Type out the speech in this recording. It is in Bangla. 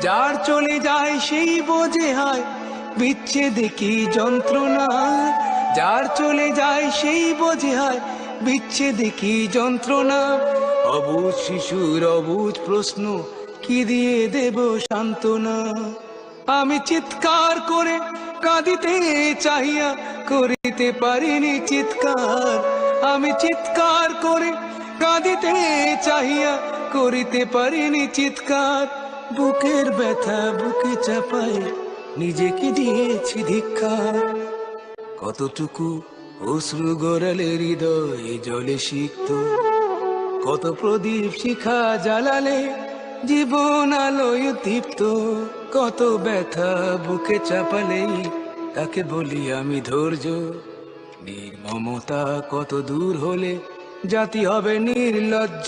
যার চলে যায় সেই বোঝে হায় বিচ্ছেদে কি যন্ত্রণা, যার চলে যায় সেই বোঝে হায় বিচ্ছেদে কি যন্ত্রণা। অবুঝ শিশুর অবুঝ প্রশ্ন, কি দিয়ে দেব সান্ত্বনা। আমি চিৎকার করে কাঁদিতে চাহিয়া করিতে পারিনি চিৎকার, আমি চিৎকার করে কাঁদিতে চাহিয়া করিতে পারিনি চিৎকার। বুকের ব্যথা বুকে চাপায় নিজেকে দিয়েছি ধিক্কার। কতটুকু অশ্রু গড়ালে হৃদয় জলে সিক্ত, কত প্রদীপ শিখা জ্বালালে জীবন আলোয় দীপ্ত। কত ব্যথা বুকে চাপালেই তাকে বলি আমি ধৈর্য। নির্মমতা কত দূর হলে জাতি হবে নির্লজ্জ।